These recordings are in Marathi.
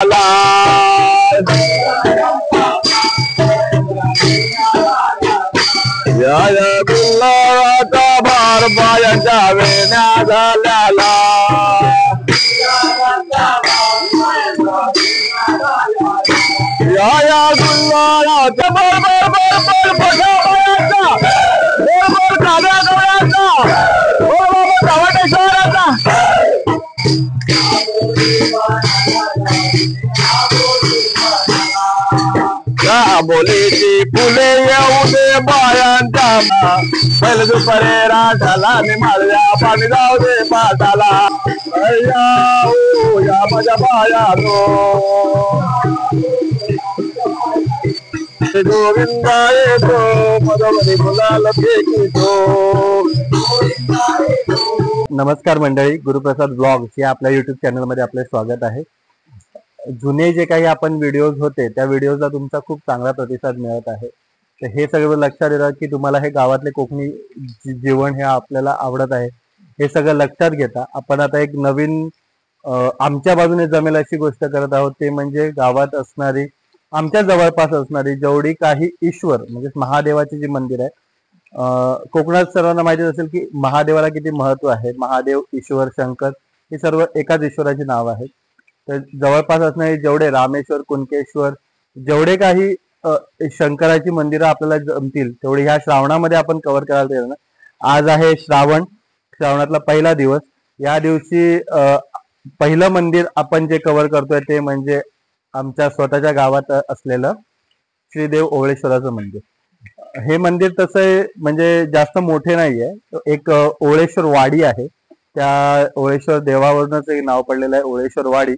जय गुल्हाचा भार बायांच्या वेण्या झाल्याला या गुल्हाचा भर भर भर भर बघा बायांचा भर भर काद्या गवळ्याचा भर भर धावटेश्वराचा बोलीची फुले येऊ दे बायांच्या बैल दुपारे राठाला मी माळव्या पाणी जाऊ दे पाटाला या माझ्या बायानो गोविंदा येतो मधोमधी फुलाला फेकितो. नमस्कार मंडळी, गुरुप्रसाद ब्लॉग्स या आपल्या युट्यूब चॅनल मध्ये आपले स्वागत आहे. जुने जे काही आपण व्हिडिओज होते त्या व्हिडिओजला तुमचा खूप चांगला प्रतिसाद मिळत आहे. तर हे सगळं लक्षात येतं की तुम्हाला हे गावातले कोकणी जीवन हे आपल्याला आवडत आहे. हे सगळं लक्षात घेता आपण आता एक नवीन आमच्या बाजूने जमेल अशी गोष्ट करत आहोत. ते म्हणजे गावात असणारी, आमच्या जवळपास असणारी जेवढी काही ईश्वर म्हणजे महादेवाची जी मंदिर आहे, कोकणात सर्वांना माहिती असेल की महादेवाला किती महत्व आहे. महादेव, ईश्वर, शंकर हे सर्व एकाच ईश्वराची नाव आहेत. तर जवळपास असणारे जेवढे रामेश्वर, कुणकेश्वर, जेवढे काही शंकराची मंदिरं आपल्याला जमतील तेवढे ह्या श्रावणामध्ये आपण कव्हर करायला तयार ना. आज आहे श्रावणातला पहिला दिवस. या दिवशी पहिलं मंदिर आपण जे कव्हर करतोय ते म्हणजे आमच्या स्वतःच्या गावात असलेलं श्रीदेव ओवळेश्वराचं मंदिर. हे मंदिर तसं म्हणजे जास्त मोठे नाहीये, एक ओवळेश्वर वाडी आहे. त्या ओवळेश्वर देवावरूनच एक नाव पडलेलं आहे ओवळेश्वर वाडी.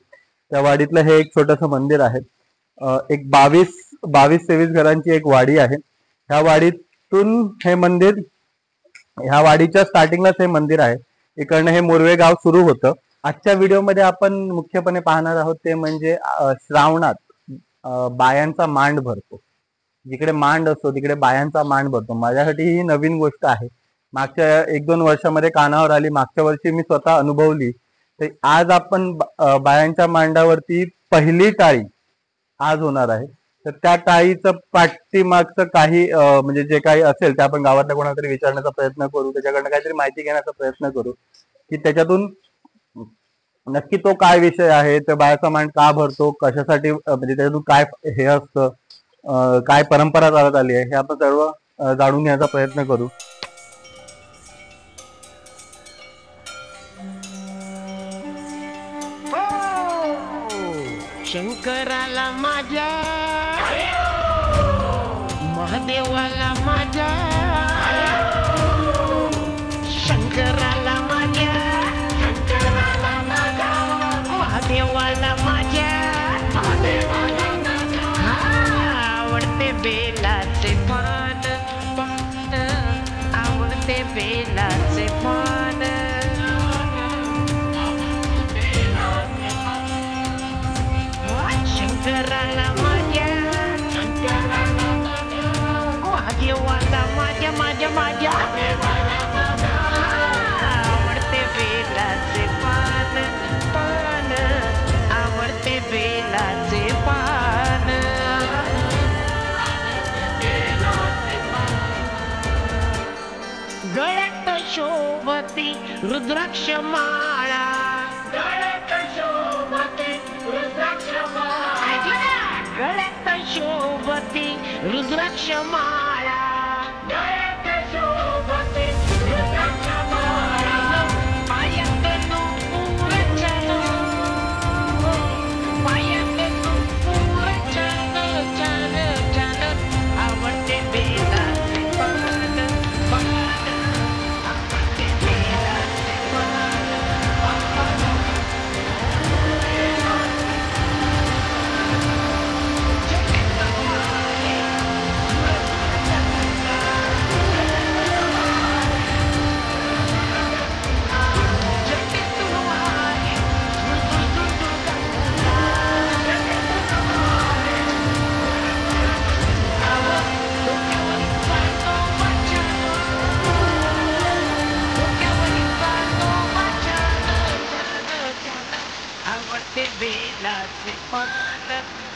त्या वाडीतलं हे एक छोटस मंदिर आहे. एक 22-23 घरांची एक वाडी आहे. ह्या वाडीतून हे मंदिर, ह्या वाडीच्या स्टार्टिंगलाच हे मंदिर आहे. इकडनं हे मोरवे गाव सुरू होतं. आजच्या व्हिडिओमध्ये आपण मुख्यपणे पाहणार आहोत ते म्हणजे श्रावणात बायांचा मांड भरतो. जिकडे मांड असतो तिकडे बायांचा मांड भरतो. माझ्यासाठी ही नवीन गोष्ट आहे. मागच्या 1-2 वर्षामध्ये कानावर आली. मागच्या वर्षी मी स्वतः अनुभवली. तर आज आपण बायांच्या मांडावरती पहिली टाळी आज होणार आहे. तर त्या टाळीचं पाठीमागचं काही म्हणजे जे काही असेल ते आपण गावातल्या कोणाला तरी विचारण्याचा प्रयत्न करू, त्याच्याकडनं काहीतरी माहिती घेण्याचा प्रयत्न करू की त्याच्यातून नक्की तो काय विषय आहे, तर बायाचा मांड का भरतो, कशासाठी, म्हणजे त्याच्यातून काय हे असतं, काय परंपरा चालत आली आहे, हे आपण सर्व जाणून घेण्याचा प्रयत्न करू. शंकराला माझ्या, महादेवाला माझ्या, शंकराला माझ्या, महादेवाला माझ्या, आवडते बेलाचे पान, आवडते बेलाचे पान, शंकराला माझ्या, महादेवाला माझ्या, माझ्या आवडते बेलाचे पान, आवडते बेलाचे पान. गळ्यात शोभती रुद्राक्ष माळा, गळ्यात शोभती रुद्राक्ष माळा, गळ्यात शोभती रुद्राक्ष माळा, गळ्यात शोभती रुद्राक्ष माळा, पायात नुपूर छान, पायात नुपूर छान छान छान, आवडते बेलाचे पान, आवडते बेलाचे पान.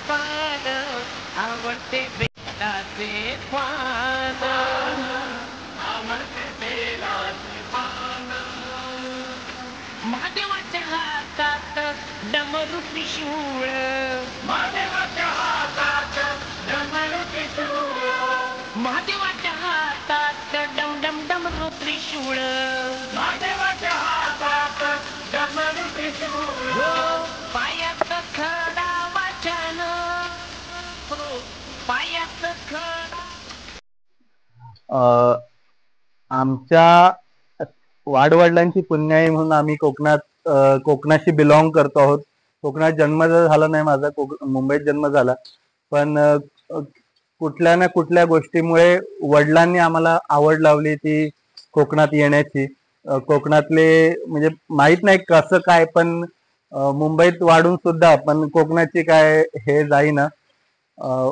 पान आवडते बेलाचे पान आवडते बेलाचे पान महादेवाच्या हातात डमरू त्रिशूळ महादेवाच्या हातात डमरू त्रिशूळ महादेवाच्या हातात डम डम डमरू त्रिशूळ महादेवाच्या हातात डमरू त्रिशूळ पायात खडा वाचन पायात खडा आमच्या वाडवडिलांची पुण्याई म्हणून आम्ही कोकणाशी बिलॉंग करतो आहोत. कोकणात जन्म झाला नाही माझा, मुंबईत जन्म झाला, पण कुठल्या ना कुठल्या गोष्टीमुळे वडिलांनी आम्हाला आवड लावली ती कोकणात येण्याची. कोकणातले म्हणजे माहित नाही कसं काय, पण मुंबईत वाढून सुद्धा पण कोकणाची काय हे जाईना.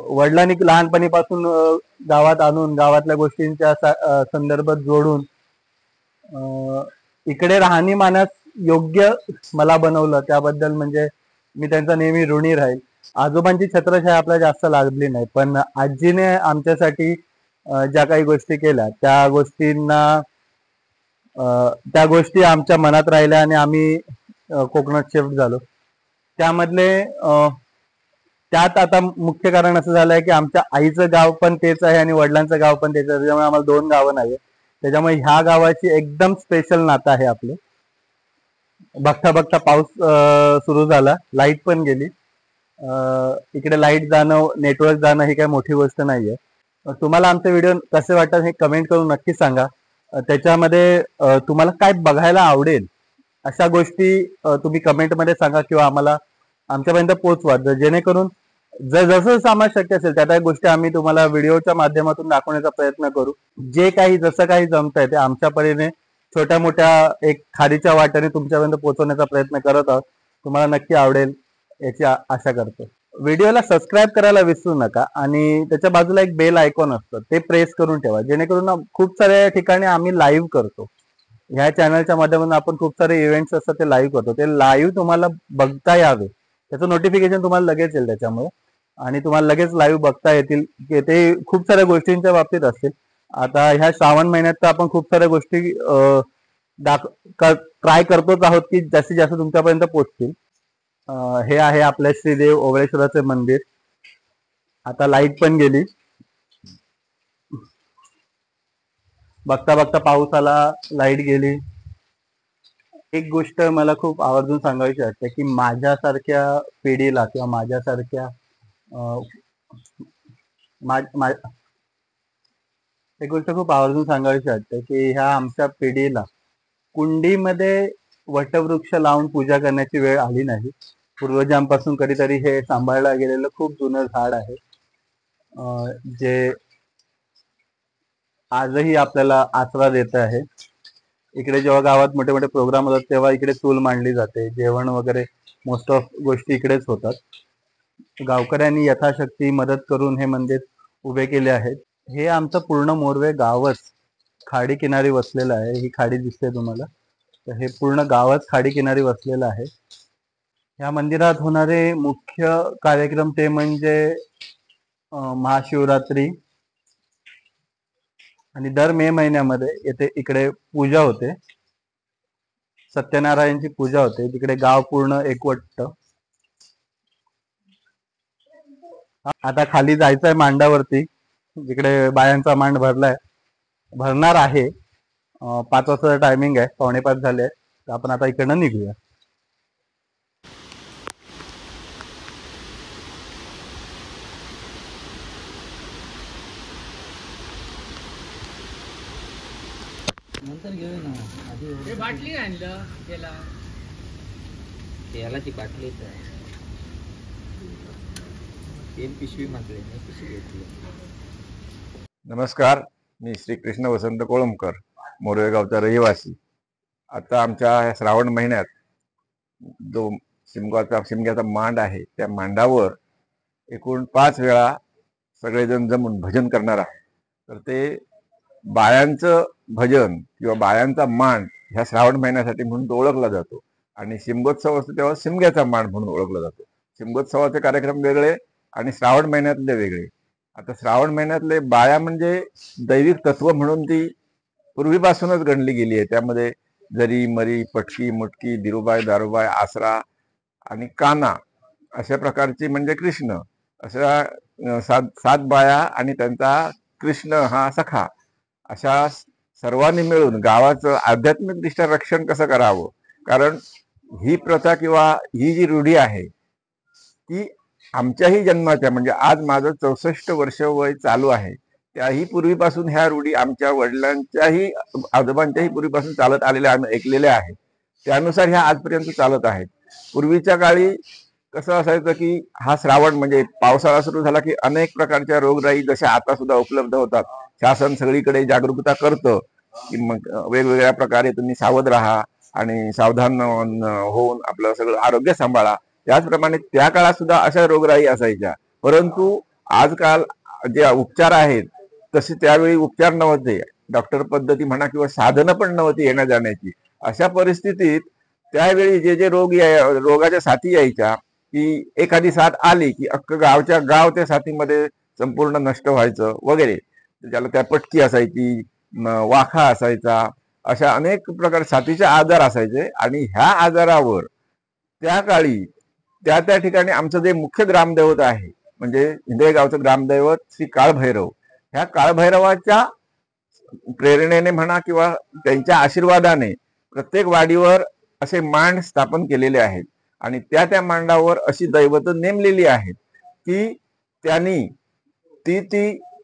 वडिलांनी लहानपणीपासून गावात आणून गावातल्या गोष्टींच्या संदर्भात जोडून इकडे राहणीमानास योग्य मला बनवलं, त्याबद्दल म्हणजे मी त्यांचा नेहमी ऋणी राहील. आजोबांची छत्रछाया आपल्याला जास्त लागली नाही, पण आजीने आमच्यासाठी ज्या काही गोष्टी केल्या त्या गोष्टी आमच्या मनात राहिल्या आणि आम्ही कोकणात शिफ्ट झालो. त्यात आता मुख्य कारण असं झालंय की आमच्या आईचं गाव पण तेच आहे आणि वडिलांचं गाव पण तेच आहे, त्याच्यामुळे आम्हाला 2 गावं नाही. त्याच्यामुळे ह्या गावाची एकदम स्पेशल नातं आहे आपले. बघता बघता पाऊस सुरू झाला, लाईट पण गेली. इकडे लाईट जाणं, नेटवर्क जाणं ही काही मोठी गोष्ट नाहीये. तुम्हाला आमचे व्हिडिओ कसे वाटतात हे कमेंट करून नक्की सांगा. त्याच्यामध्ये तुम्हाला काय बघायला आवडेल अशा गोष्टी तुम्ही कमेंटमध्ये सांगा किंवा आम्हाला आमच्यापर्यंत पोहोचवा, जेणेकरून जसं आम्हाला शक्य असेल त्या गोष्टी आम्ही तुम्हाला व्हिडिओच्या माध्यमातून दाखवण्याचा प्रयत्न करू. जे काही जसं काही जमतंय ते आमच्या परीने छोट्या मोठ्या एक खारीच्या वाट्याने तुमच्यापर्यंत पोहोचवण्याचा प्रयत्न करत आहोत. तुम्हाला नक्की आवडेल याची आशा करतो. व्हिडिओला सबस्क्राईब करायला विसरू नका आणि त्याच्या बाजूला एक बेल आयकॉन असतं ते प्रेस करून ठेवा, जेणेकरून खूप साऱ्या ठिकाणी आम्ही लाईव्ह करतो. ह्या चॅनलच्या माध्यमातून आपण खूप सारे इव्हेंट्स असतात ते लाईव्ह करतो. ते लाईव्ह तुम्हाला बघता यावे त्याचं नोटिफिकेशन तुम्हाला लगेच येईल त्याच्यामुळे, आणि तुम्हाला लगेच लाईव्ह बघता येतील. ते खूप साऱ्या गोष्टींच्या बाबतीत असतील. आता ह्या श्रावण महिन्यात तर आपण खूप साऱ्या गोष्टी ट्राय करतोच आहोत की जास्तीत जास्त तुमच्यापर्यंत पोहोचतील. हे आहे आपल्या श्रीदेव ओवळेश्वराचे मंदिर. आता लाईट पण गेली. बघता बघता पाऊस आला, लाईट गेली. एक गोष्ट मला खूप आवर्जून सांगायची वाटते की माझ्यासारख्या पिढीला किंवा माझ्यासारख्या एक गोष्ट खूप आवर्जून सांगायची वाटते की ह्या आमच्या पिढीला कुंडीमध्ये वटवृक्ष लावून पूजा करण्याची वेळ आली नाही. पूर्वजांपासून कधीतरी हे सांभाळलं गेलेलं खूप जुनं झाड आहे, जे आजही आपल्याला आसरा देत आहे. इकडे जेव्हा गावात मोठे मोठे प्रोग्राम होतात तेव्हा इकडे चूल मांडली जाते, जेवण वगैरे मोस्ट ऑफ गोष्टी इकडेच होतात. गावकऱ्यांनी यथाशक्ती मदत करून हे मंदिर उभे केले आहेत. हे आमचं पूर्ण मोरवे गावच खाडी किनारी वसलेलं आहे. ही खाडी दिसते तुम्हाला, तर हे पूर्ण गावच खाडी किनारी वसलेलं आहे. या मंदिरात होणारे मुख्य कार्यक्रम ते म्हणजे महाशिवरात्री, आणि दर मे महिन्यामध्ये इकडे पूजा होते, सत्यनारायणची पूजा होते. तिकडे गाव पूर्ण एकवटतं. आता खाली जायचंय मांडावरती, जिकडे बायांचा मांड भरणार आहे. 5 वाजता टायमिंग आहे, 4:45 झाले. तर आपण आता इकडनं निघूया. नंतर घेऊ ना, आधी बाटली आणलं त्याला तेलाची बाटली तर तेल पिशवी मागली नाही, पिशवी घेतली. नमस्कार, मी श्री कृष्ण वसंत कोळंबकर, मोरवे गावचा रहिवासी. आता आमच्या श्रावण महिन्यात जो शिमग्याचा मांड आहे त्या मांडावर एकूण 5 वेळा सगळेजण जमून भजन करणार आहे. तर ते बायांचं भजन किंवा बायांचा मांड ह्या श्रावण महिन्यासाठी म्हणून तो ओळखला जातो, आणि शिमगोत्सव असतो तेव्हा शिमग्याचा मांड म्हणून ओळखला जातो. शिमगोत्सवाचे कार्यक्रम वेगळे आणि श्रावण महिन्यातले वेगळे. आता श्रावण महिन्यातले बाया म्हणजे दैविक तत्व म्हणून ती पूर्वीपासूनच गणली गेली आहे. त्यामध्ये जरी, मरी, पटकी, मुटकी, दिरूबाई, दारूबाई, आसरा आणि काना अशा प्रकारची म्हणजे कृष्ण अशा सात बाया आणि त्यांचा कृष्ण हा सखा अशा सर्वांनी मिळून गावाचं आध्यात्मिकदृष्ट्या रक्षण कसं करावं. कारण ही प्रथा किंवा ही जी रूढी आहे ती आमच्याही जन्माच्या म्हणजे आज माझं 64 वर्ष वय चालू आहे, त्याही पूर्वीपासून ह्या रूढी आमच्या वडिलांच्याही आजोबांच्याही पूर्वीपासून चालत आलेल्या आम्ही ऐकलेल्या आहेत. त्यानुसार ह्या आजपर्यंत चालत आहेत. पूर्वीच्या काळी कसं असायचं की हा श्रावण म्हणजे पावसाळा सुरू झाला की अनेक प्रकारच्या रोगराई जशा आता सुद्धा उपलब्ध होतात. शासन सगळीकडे जागरूकता करतं की मग वेगवेगळ्या प्रकारे तुम्ही सावध राहा आणि सावधान होऊन आपलं सगळं आरोग्य सांभाळा. त्याचप्रमाणे त्या काळात सुद्धा अशा रोगराई असायच्या. परंतु आजकाल जे उपचार आहेत तसे त्यावेळी उपचार नव्हते. डॉक्टर पद्धती म्हणा किंवा साधनं पण नव्हती येण्या जाण्याची. अशा परिस्थितीत त्यावेळी जे रोगाच्या साथी यायच्या की एखादी साथ आली की अख्खं गाव त्या साथीमध्ये संपूर्ण नष्ट व्हायचं वगैरे. त्याला त्या पटकी असायची, वाखा असायचा, अशा अनेक प्रकार साथीचे आजार असायचे. आणि ह्या आजारावर त्या काळी त्या ठिकाणी आमचं जे मुख्य ग्रामदैवत आहे म्हणजे हिंदळगावचं ग्रामदैवत श्री काळभैरव, ह्या काळभैरवाच्या प्रेरणेने म्हणा किंवा त्यांच्या आशीर्वादाने प्रत्येक वाडीवर असे मांड स्थापन केलेले आहेत. आणि त्या मांडावर अशी दैवत नेमलेली आहेत की त्यांनी ती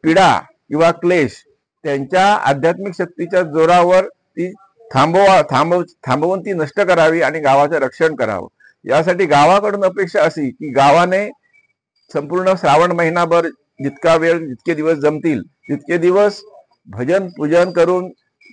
पीडा किंवा क्लेश त्यांच्या आध्यात्मिक शक्तीच्या जोरावर ती थांबवून ती नष्ट करावी आणि गावाचं रक्षण करावं. यासाठी गावाकडून अपेक्षा अशी की गावाने संपूर्ण श्रावण महिनाभर जितका वेळ जितके दिवस जमतील तितके दिवस भजन पूजन करून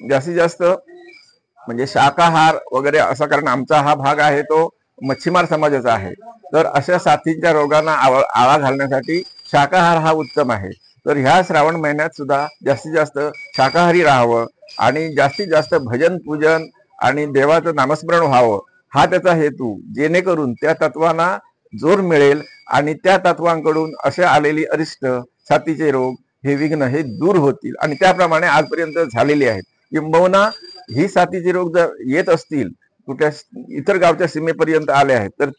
जास्तीत जास्त म्हणजे शाकाहार वगैरे असं. कारण आमचा हा भाग आहे तो मच्छीमार समाजाचा आहे, तर अशा साथींच्या रोगांना आळा घालण्यासाठी शाकाहार हा उत्तम आहे. तर ह्या श्रावण महिन्यात सुद्धा जास्तीत जास्त शाकाहारी राहावं आणि जास्तीत जास्त भजन पूजन आणि देवाचं नामस्मरण व्हावं हा त्याचा हेतू. जेणेकरून त्या तत्वांना जोर मिळेल आणि त्या तत्वांकडून असे आलेली अरिष्ट साथीचे रोग हे विघ्न हे दूर होतील. आणि त्याप्रमाणे आजपर्यंत झालेली आहेत. किंबहुना ही साथीचे रोग जर येत असतील कुठल्या इतर गावच्या सीमेपर्यंत आले आहेत तर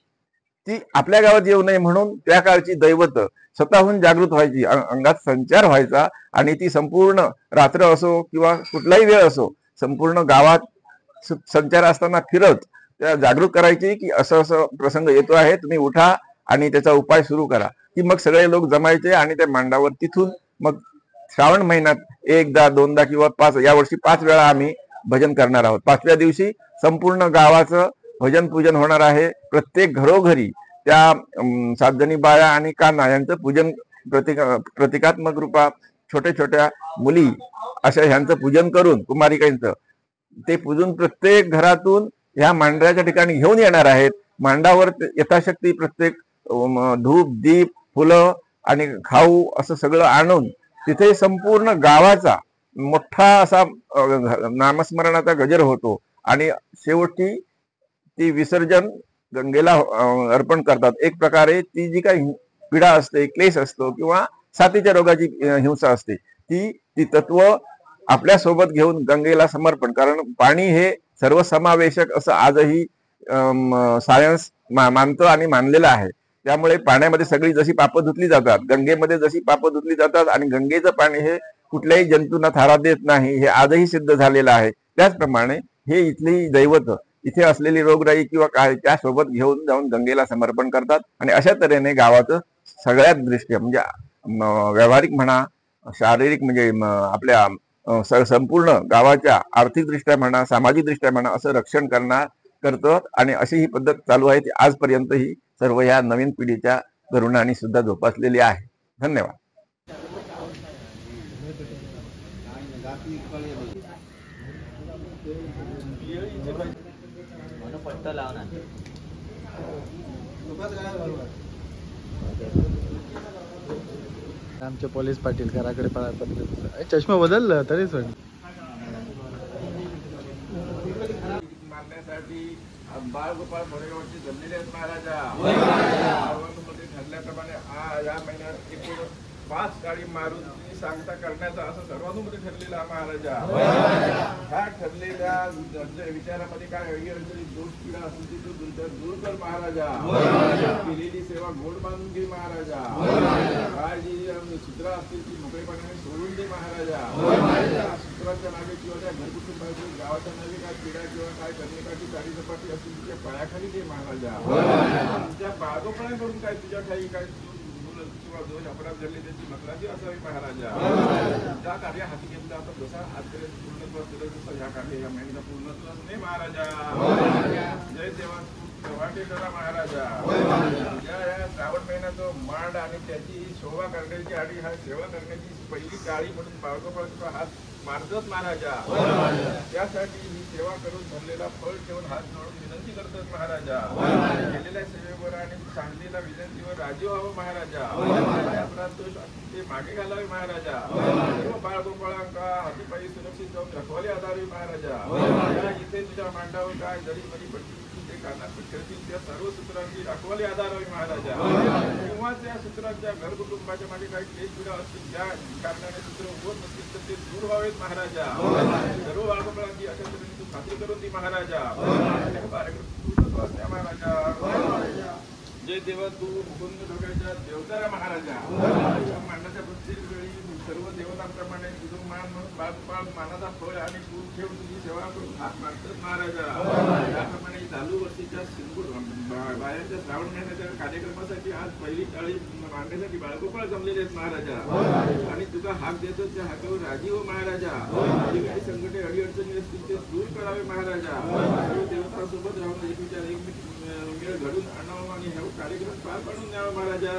ती आपल्या गावात येऊ नये म्हणून त्या काळची दैवत स्वतःहून जागृत व्हायची, अंगात संचार व्हायचा आणि ती संपूर्ण रात्र असो किंवा कुठलाही वेळ असो संपूर्ण गावात संचार असताना फिरत त्या जागृत करायची की असं असं प्रसंग येतो आहे, तुम्ही उठा आणि त्याचा उपाय सुरू करा. की मग सगळे लोक जमायचे आणि त्या मांडावर तिथून मग श्रावण महिन्यात एकदा दोनदा किंवा 5 यावर्षी 5 वेळा आम्ही भजन करणार आहोत. 5व्या दिवशी संपूर्ण गावाचं भजन पूजन होणार आहे. प्रत्येक घरोघरी त्या 7 जणी बाया आणि काना यांचं पूजन प्रतिकात्मक रूपात छोट्या छोट्या मुली अशा ह्यांचं पूजन करून कुमारिकांचं ते पूजन प्रत्येक घरातून ह्या मांडऱ्याच्या ठिकाणी घेऊन येणार आहेत. मांडावर यथाशक्ती प्रत्येक धूप दीप फुलं आणि खाऊ असं सगळं आणून तिथे संपूर्ण गावाचा मोठा असा नामस्मरणाचा गजर होतो आणि शेवटी ती विसर्जन गंगेला अर्पण करतात. एक प्रकारे ती जी काही पीडा असते, क्लेश असतो किंवा साथीच्या रोगाची हिंसा असते ती तत्व आपल्या सोबत घेऊन गंगेला समर्पण. कारण पाणी हे सर्वसमावेशक असं आजही सायन्स मानतं आणि मानलेलं आहे. त्यामुळे पाण्यामध्ये सगळी जशी पापं धुतली जातात, गंगेमध्ये जशी पापं धुतली जातात आणि गंगेचं पाणी हे कुठल्याही जंतूंना थारा देत नाही हे आजही सिद्ध झालेलं आहे. त्याचप्रमाणे हे इथली दैवत इथे असलेली रोगराई किंवा काय त्यासोबत घेऊन जाऊन गंगेला समर्पण करतात. आणि अशा तऱ्हेने गावाचं सगळ्यात दृष्ट्या म्हणजे व्यावहारिक म्हणा, शारीरिक म्हणजे आपल्या संपूर्ण गावाच्या आर्थिकदृष्ट्या म्हणा, सामाजिकदृष्ट्या म्हणा असं रक्षण करतं. आणि अशी ही पद्धत चालू आहे ती आजपर्यंत ही सर्व ह्या नवीन पिढीच्या तरुणांनी सुद्धा जोपासलेली आहे. धन्यवाद. आमचे पोलीस पाटील घराकडे पत्र चष्मा बदललं तरीच त्यासाठी बाळगोपाळ मोरेगावचे जमलेले आहेत महाराजा. मध्ये ठरल्याप्रमाणे या महिन्यात एकूण 5 गाडी मारुती सांगता करण्याचा असं सर्वानुमते ठरलेला महाराजा. ह्या ठरलेल्या विचारामध्ये काय अडीअडचणी दोष पीडा असेल ती दूर कर महाराजा. केलेली सेवा गोड बांधून घे महाराजा. काय जी सूत्र असतील ती मोकळेपणाने सोडून दे महाराजा. सूत्रांच्या नावे किंवा त्या घरकुटुंबाची गावाच्या नावे काय पीडा किंवा काय करण्यासाठी गाडी सपाटी असतील तिच्या पायाखाली दे महाराजा. तुमच्या बाळगोपणाकडून काय तुझ्या ठाई काय किंवा दोष अपराध झाले त्याची मकराची असावी महाराजा. ज्या कार्य हाती घेतलं आता जसा आजपर्यंत पूर्णत्व केलं तसं ह्या कार्य या महिन्याला पूर्णत्व नाही महाराजा. जय देवा वाटे करा महाराजा. या श्रावण महिन्याचं मांड आणि त्याची शोभा करण्याची आणि हा सेवा करण्याची पहिली काळी म्हणून बाळगोपाळाचा हात मारतात महाराजा. त्यासाठी ही सेवा करून धरलेला फळ ठेवून हात जोडून विनंती करतात महाराजा. केलेल्या सेवेवर आणि सांगलेल्या विनंतीवर राजी व्हावं महाराजा. ते मागे घालावे महाराजा. बाळगोपाळांका हातीपायी सुरक्षित जाऊन रखवाले आधारावे महाराजा. इथे तुझ्या मांडावर काय जरी मरी पडली ते कानात ठेवतील त्या सर्व सूत्रांची राखवाले आधारावे महाराजा. किंवा त्या सूत्रांच्या घरकुटुंबाच्या मागे काही क्लेश पीडा असतील त्या कारणाने सूत्र उभत नसतील तर ते दूर व्हावेत महाराजा. सर्व बाळगोपाळांची अशा तऱ्हेने तू खात्री करून दी महाराजा. महाराजा जय देवा तू मुकुंद ढोक्याच्या देवतारा महाराजा. मांडाच्या प्रत्येक वेळी सर्व देवतांप्रमाणे तुझं मान म्हणून बाळगोपाळ मानाचा फळ आणि फूल ठेवून तुझी सेवा करून हात मारतात महाराजा. त्याप्रमाणे चालू वर्षीच्या बायांच्या श्रावण महिन्याच्या कार्यक्रमासाठी आज पहिली काळी मांडण्यासाठी बाळगोपाळ जमलेले आहेत महाराजा. आणि तुझा हाक देतो त्या हाकावर राजी हो महाराजा. जे काही संकटे अडीअडचणी असतील ते दूर करावे महाराजा. सर्व देवतांसोबत राहून एक विचार एक मेळ घडून आणावं आणि हा कार्यक्रम पार पाडून द्यावा महाराजा.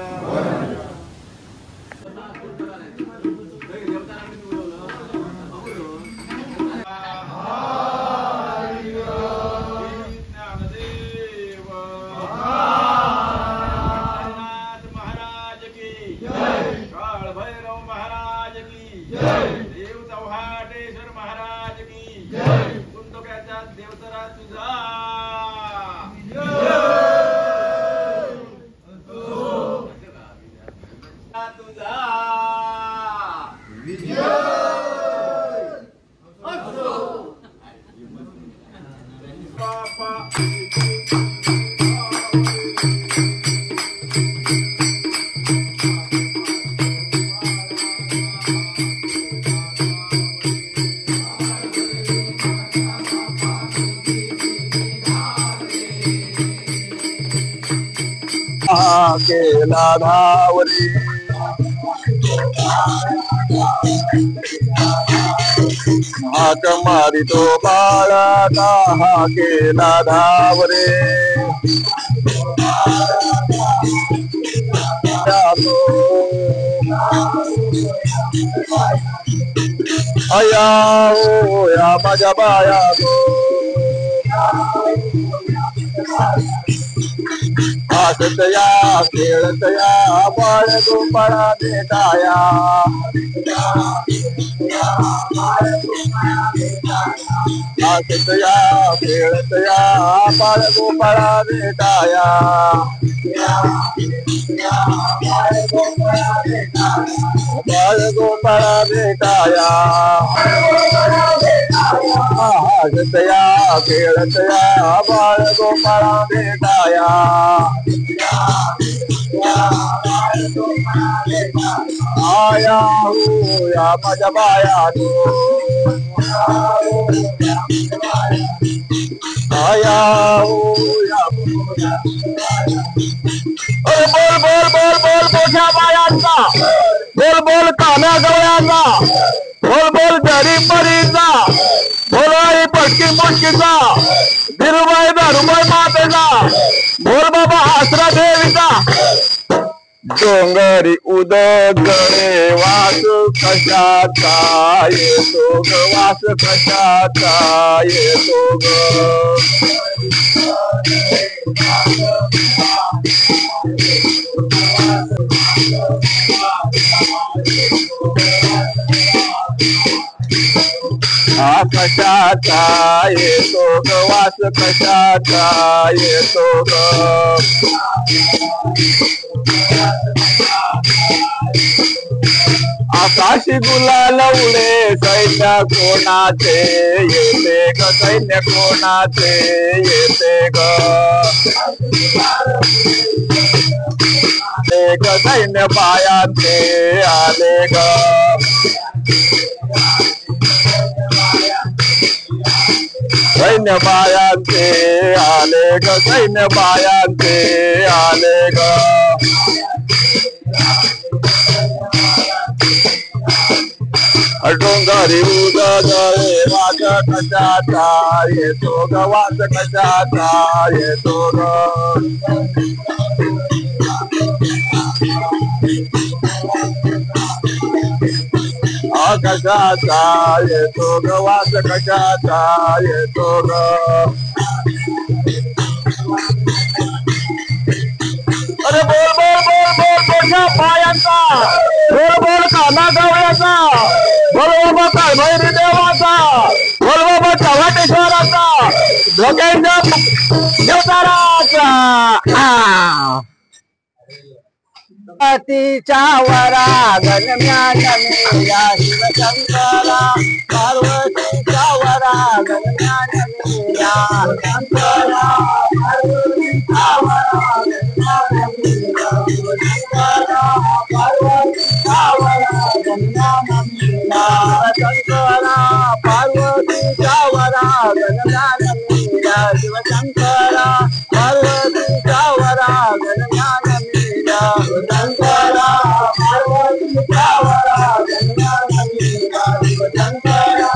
महाराज की काळ भैरव महाराज की देव चौहाटेश्वर महाराज की कुंडोक्याच्या देवतरा तुझा केला धावरी हाक मारी तो बाळा हा केला धावरे अया ओ या माझ्या बाया हसत या खेळत या बाळ गोपाळा भेटाया हसत या खेळत या बाळ गोपाळा भेटाया बाळ गोपाळा भेटाया हसत या खेळत या बाळ गोपाळा भेटाया आया हो या माझ्या बायानो आया हो या बोल बोल बोल बोल मोठ्या बायांचा बोल बोल कान्या गवळ्यांचा बोल बोल गरीब मरीचा बोल आई पटकी मुटकीचा बिरुबाई दारुबाई मातेचा बोल बाबा आसरा देवीचा डोंगरी उदगणे वास कशाचा येतो ग वास कशाचा येतो ग हा कशाचा येतो ग वास कशाचा येतो ग आकाशी गुलाल उडे सैन्य कोणाचे येते ग सैन्य कोणाचे येते ग एक सैन्य पायांचे आले ग सैन्य पायांचे आले ग सैन्य पायांचे आले ग डोंगरी उदगळे वास कशाचा येतो ग वास कशाचा येतो ग कशाचा येतो ग वास कशाचा येतो ग अरे बोल बोल बोल बोल मोठ्या पायांचा बोल बोल काना गवळ्याचा बोल बाबा काळभैरी देवाचा बोल बाबा चव्हाटेश्वराचा धोक्यांच्या देवताराचा पार्वतीच्या वरा गणम्यानमेया शिवशंकरा पार्वतीच्या वरा गणम्यानमेया शंकरा पार्वतीच्या वरा गणम्यानमेया शिवशंकरा पार्वतीच्या वरा गणम्यानमेया शंकरा पार्वतीच्या वरा गणम्यानमेया शिवशंकरा पार्वतीच्या वरा गणम्यानमेया शंकरा पार्वतीच्या वरा गणम्यानमेया शिवशंकरा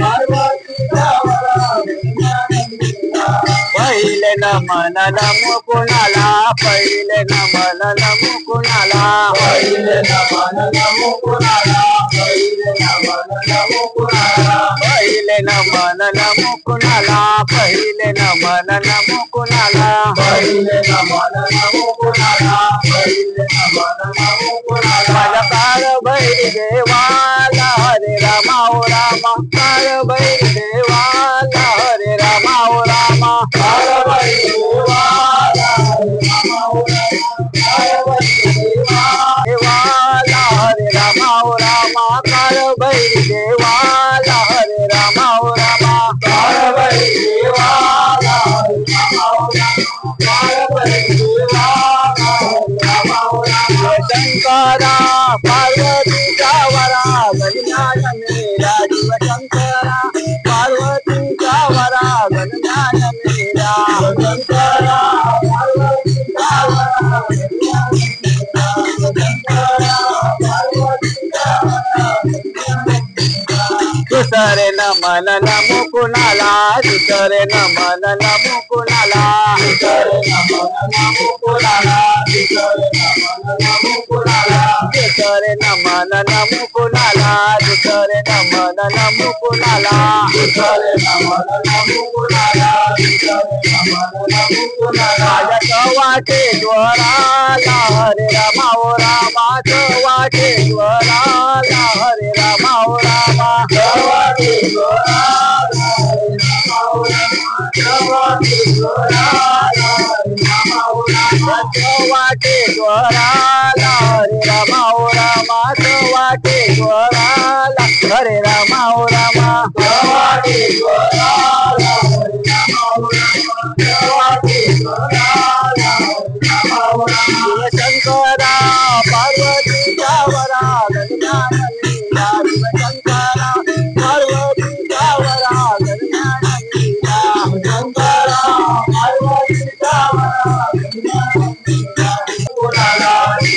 पार्वतीच्या वरा गणम्यानमेया पहिले नमन नमो कुणाला पहिले नमन नमो कुणाला पहिले नमन नमो कुणाला पहिले नमन नमो कुणाला पहिले नमन नमो कुणाला पहिले नमन नमो कुणाला पहिले नमन नमो कुणाला पहिले नमन नमो कुणाला काळभैरी देवाला हरे रामा ओ रामा काळभैरी देवाला हरे रामा ओ रामा काळभैरी देवाला हरे रामा ओ रामा देवाला हरे रामा ओ रामा काळभैरी देवाला हरे रामा ओ रामा काळभैरी देवाला हरे रामा ओ रामा काळभैरी देवाला हरे रामा ओ रामा शंकरा पार्वतीच्या वरा गणम्यानमेया शिवशंकरा पार्वतीच्या वरा गणम्यानमेया शंकरा पार्वतीच्या वरा गणम्यानमेया शंकरा पार्वतीच्या वरा दुसरे नमन नमो कुणाला दुसरे नमन नमो कुणाला दुसरे नमन नमो कुणाला दुसरे नमन नमो कुणाला दुसरे नमन नमो कुणाला दुसरे नमन नमो कुणाला दुसरे नमन नमो कुणाला दुसरे नमन नमो कुणाला वाटे द्वाराला हरे रामा ओ रामा वाटे द्वाराला हरे रामा ओ रामा वाटे द्वाराला हरे रामा ओ रामा वाटे द्वाराला हरे रामा ओ रामा वाटे द्वाराला हरे रामा ओ रामा वाटे द्वाराला हरे रामा ओ रामा वाटे द्वाराला हरे रामा ओ रामा वाटे द्वाराला हरे रामा ओ रामा शंकरा पार्वतीच्या वरा गणम्यानमेया शिवशंकरा पार्वतीच्या वरा गणम्यानमेया शंकरा पार्वतीच्या वरा गणम्यानमेया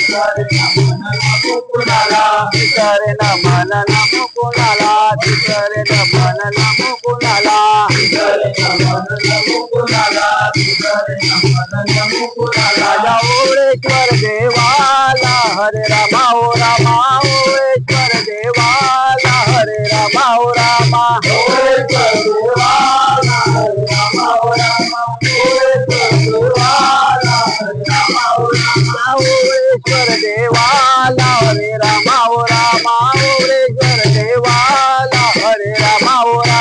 कुणाला तिसरे नमन नमो कुणाला तिसरे नमन नमो कुणाला तिसरे नमन नमो कुणाला तिसरे नमन नमो कुणाला ओळेश्वर देवाला हरे रामा ओ रामा ओळेश्वर देवाला हरे रामा ओ रामा ओळेश्वर देवाला हरे रामा ओ रामा ओळेश्वर देवाला हरे रामा ओ रामा ओळेश्वर देवाला हरे रामा ओ रामा ओळेश्वर देवाला हरे रामा ओ रामा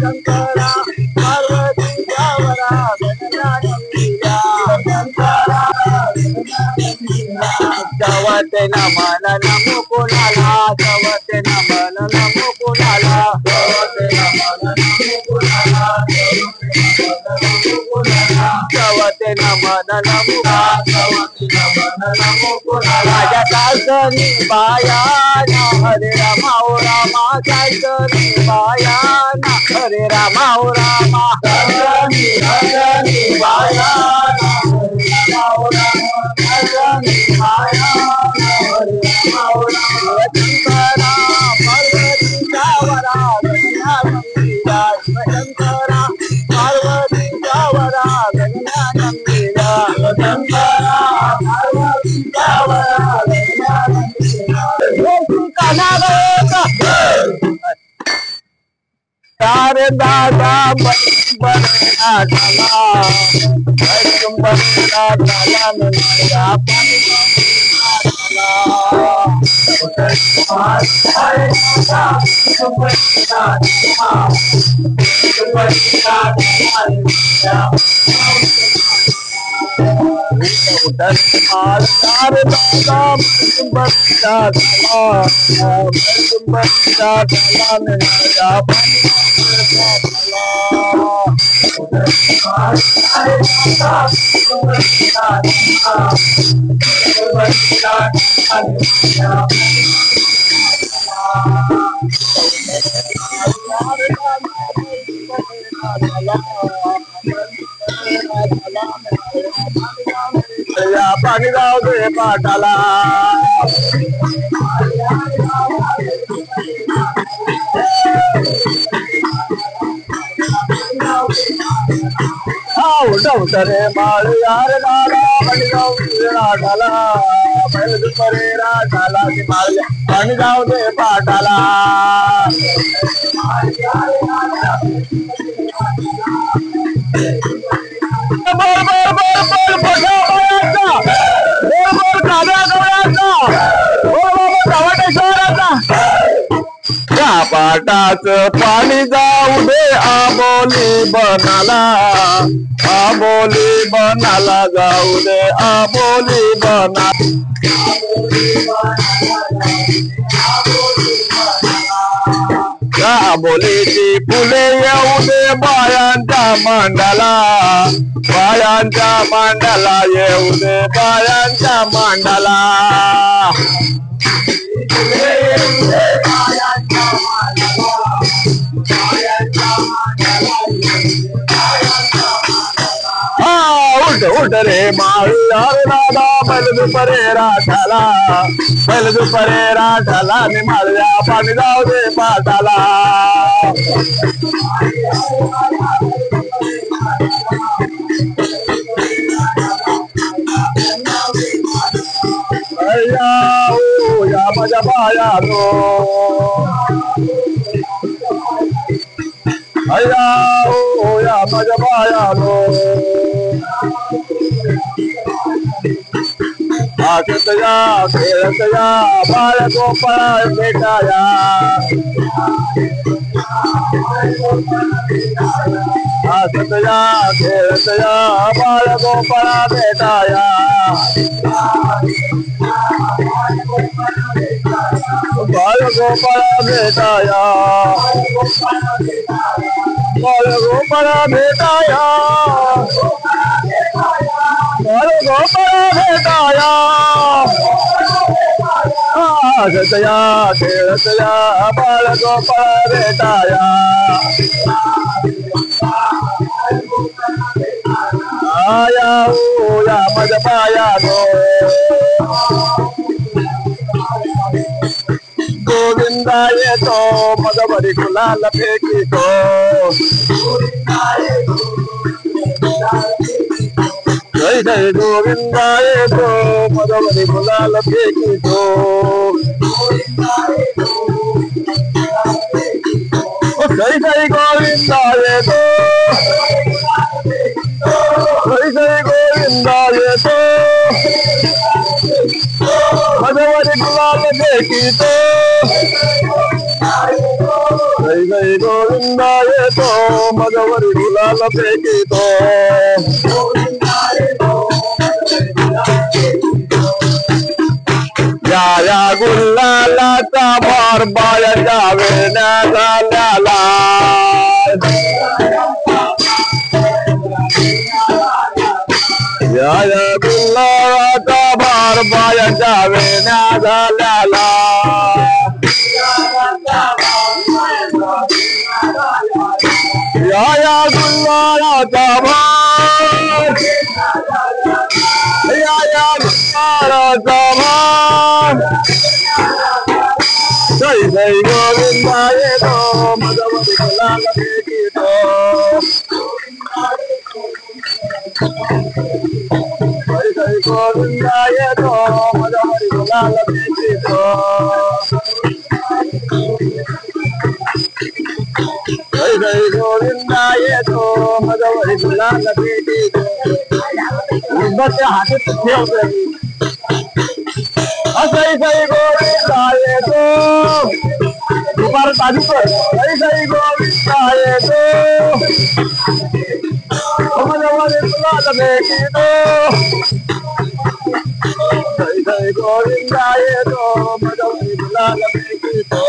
शंकरा पार्वतीच्या वरा गणना नंदिला जवते नमन नमो कुणाला जवते नमन नमो कुणाला जवते नमन नमो कुणाला जवते नमन नमो जवते नमन नमो कुणाला राजा कासनी बायाना हरे रामा ओ रामा कासनी बायाना हरे रामा ओ रामा कासनी बायाना हरे रामा ओ रामा कासनी बायाना हरे रामा ओ रामा शंकरा पार्वतीच्या वरा गणना नंदिला शंकरा पार्वतीच्या वरा गणना नंदिला शंकरा पार्वतीच्या वरा गणना नंदिला तारे दादा बना ढाला बना ढाला नंदिला पाणी जाऊ दे पाटाला उठवतरे माळ यार गाला पाणी जाऊ दे राठाला बैल दुपारे राठाला पाणी जाऊ दे पाटाला पाटाच पाणी जाऊ दे आबोली बनाला जाऊ दे आबोली बना आबोलीची फुले येऊ दे बायांच्या मांडाला येऊ दे बायांच्या मांडाला उठ रे माळी अरे दादा बैल दुपारे राठाला नि माळ्या पाणी जाऊ दे पाटाला या माझ्या बायानो या माझ्या बायानो आगतया खेळतया बाळ गोपाळ भेटाया आगतया खेळतया बाळ गोपाळ भेटाया बाळ गोपाळ भेटाया बाळ गोपाळ भेटाया बाळ गोपाळ भेटाया आगतया खेळतया बाळ गोपाळ भेटाया आया या माझ्या पायानो गोविंदा येतो मगवरी गुलाल फेकितो जय जय गोविंदा येतो मगवरी गुलाल फेकितो जय जय गोविंदा येतो जय जय गोविंदा येतो मगवरी गुलाल फेकितो जय जय जय गोविंदा येतो मजवरी गुलाल फेकितो या गुलालाचा भार बाळाच्या वेण्या झाल्याला या गुलालाचा भार बाळाच्या वेण्या झाल्याला या गुलालाचा भार या गुलालाचा भार जय जय गोविंदा येतो मजवरी गुलाल फेकितो जय जय गोविंदा येतो मजवरी गुलाल फेकितो जय जय गोविंदा येतो मजवरी गुलाल फेकितो उंबरच्या हातात ठेवतो जय जय गोविंदा येतो दुपार चालू कर जय जय गोविंदा येतो मजवरी गुलाल फेकितो जय जय गोविंदा येतो मजवरी गुलाल फेकितो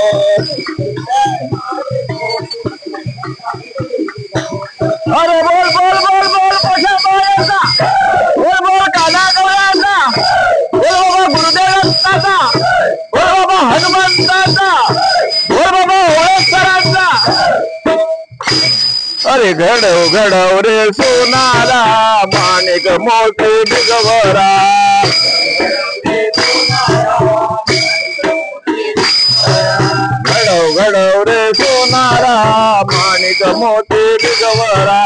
अरे बोल बोल बोल बोल मोठ्या बाळाचा बोल बोल काना गवळ्याचा बोल बाबा गुरुदेवाचा बोल बाबा हनुमंताचा बोल बाबा ओळेश्वराचा अरे घडव घडव रे सोनारा माणिक मोठे दिगवरा घडव घडव रे सोनारा माणिक मोठे दिगवरा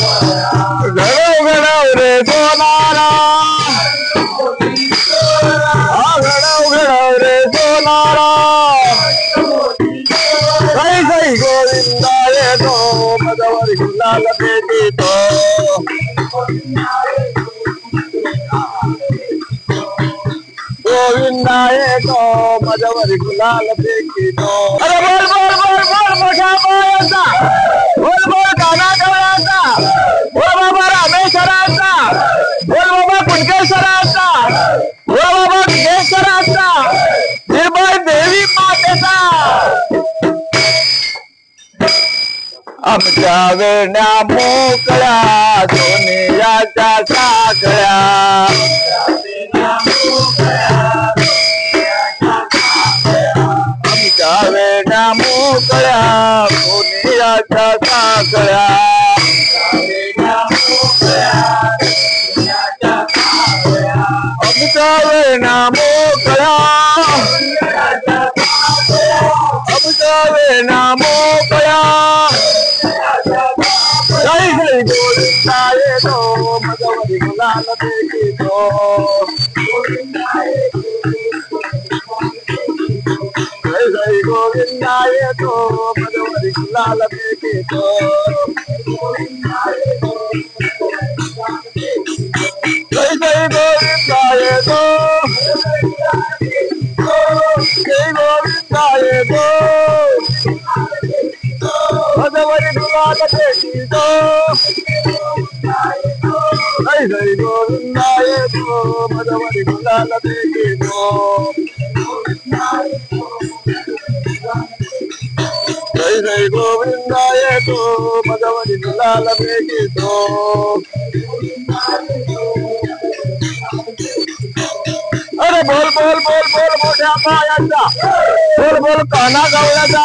घडव घडव रे सोनारा घडव घडव रे सोनारा जय जय गोविंदा येतो मजवरी गुलाल फेकितो गोविंदा येतो मजवरी गुलाल फेकितो अरे बोल बोल बोल बोल मोठ्या बाळाचा बोल बोल काना गवळ्याचा बोल बाबा रामेश्वराचा बोल बाबा कुणकेश्वराचा बोल बाबा विघ्नेश्वराचा निर्भय देवी मातेचा आमच्या वेण्या मोकळ्या सोनियाच्या साखळ्या आमच्या वेण्या मोकळ्या सोनियाच्या साखळ्या आमच्या वेण्या मोकळ्या आमच्या वेण्या मोकळ्या जय जय गोविंदा येतो मजवरी गुलाल फेकितो जय जय गोविंदा येतो मजवरी गुलाल फेकितो जय जय गोविंदा येतो जय गोविंदा येतो मजवरी गुलाल फेकितो जय जय गोविंदा येतो मजवरी गुलाल फेकितो जय जय गोविंदा येतो मजवरी गुलाल फेकितो अरे बोल बोल बोल बोल मोठ्या बाळाचा बोल बोल काना गवळ्याचा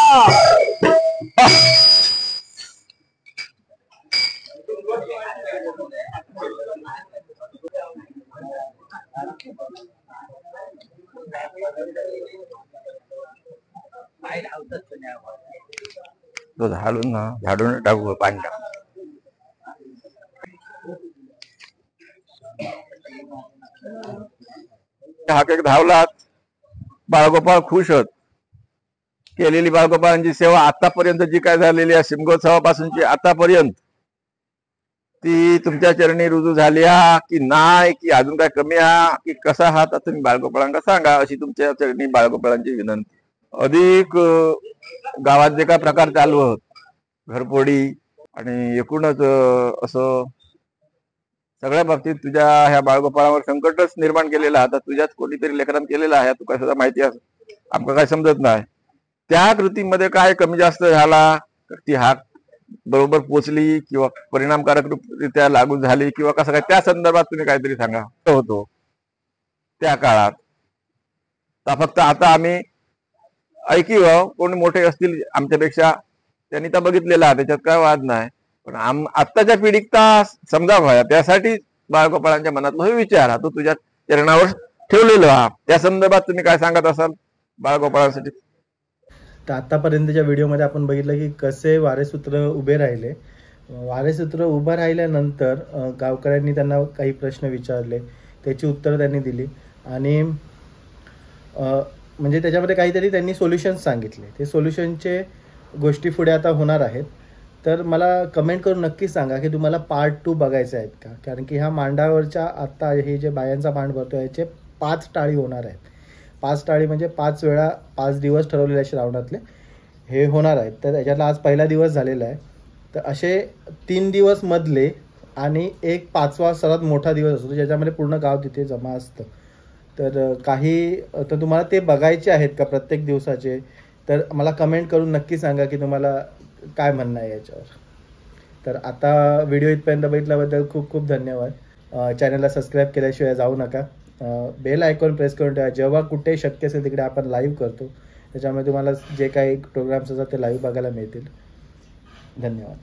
तो झाडून टाकू पाणी टाकू हाकेक धावलात बाळगोपाळ खुश होत केलेली बाळगोपाळांची सेवा आतापर्यंत जी काय झालेली आहे शिमगोत्सवापासूनची आतापर्यंत ती तुमच्या चरणी रुजू झाली हा की नाही, की अजून काय कमी हा, की कसा हा, तर तुम्ही बाळगोपाळांका सांगा, अशी तुमच्या चरणी बाळगोपाळांची विनंती. अधिक गावात जे काय प्रकार चालू होत, घरफोडी आणि एकूणच असं सगळ्या बाबतीत तुझ्या ह्या बाळगोपाळावर संकटच निर्माण केलेलं आहे. आता तुझ्याच कोणीतरी लेकरांना केलेलं आहे, तुका सुद्धा माहिती आहे, आमका काय समजत नाही. त्या कृतीमध्ये काय कमी जास्त झाला, ती हाक बरोबर पोचली किंवा परिणामकारकरित्या लागू झाली किंवा कसं काय, त्या संदर्भात तुम्ही काहीतरी सांगा. होतो त्या काळात फक्त आता आम्ही ऐकी कोण मोठे असतील आमच्यापेक्षा, त्यांनी तर बघितलेलं आहे, त्याच्यात काय वाद नाही. पण आत्ताच्या पिढीक समजा व्हाया, त्यासाठी बाळगोपाळांच्या मनातला हे विचार हा तो तुझ्या चरणावर ठेवलेला हा. त्या संदर्भात तुम्ही काय सांगत असाल बाळगोपाळांसाठी? तर आतापर्यंतच्या व्हिडिओमध्ये आपण बघितलं की कसे वारेसूत्र उभे राहिले. वारेसूत्र उभं राहिल्यानंतर गावकऱ्यांनी त्यांना काही प्रश्न विचारले, त्याची उत्तरं त्यांनी दिली आणि म्हणजे त्याच्यामध्ये काहीतरी त्यांनी सोल्युशन्स सांगितले. ते सोल्युशनचे गोष्टी पुढे आता होणार आहेत. तर मला कमेंट करून नक्की सांगा की तुम्हाला पार्ट 2 बघायचे आहेत का, कारण की ह्या मांडावरच्या आत्ता हे जे बायांचा मांड भरतो याचे 5 टाळी होणार आहेत. 5 टाळी म्हणजे 5 वेळा 5 दिवस ठरवलेले श्रावणातले हे होणार आहेत. तर याच्यातला आज पहिला दिवस झालेला आहे. तर असे 3 दिवस मधले आणि एक 5वा सर्वात मोठा दिवस असतो ज्याच्यामध्ये पूर्ण गाव तिथे जमा असतं. तर तर तुम्हाला ते बघायचे आहेत का प्रत्येक दिवसाचे, तर मला कमेंट करून नक्की सांगा की तुम्हाला काय म्हणणं आहे याच्यावर. तर आता व्हिडिओ इथपर्यंत बघितल्याबद्दल खूप खूप धन्यवाद. चॅनलला सबस्क्राईब केल्याशिवाय जाऊ नका. बेल आयकॉन प्रेस करून ठेवा. जेव्हा कुठे शक्य असेल तिकडे आपण लाईव्ह करतो, त्याच्यामुळे तुम्हाला जे काही प्रोग्राम्स असतात ते लाईव्ह बघायला मिळतील. धन्यवाद.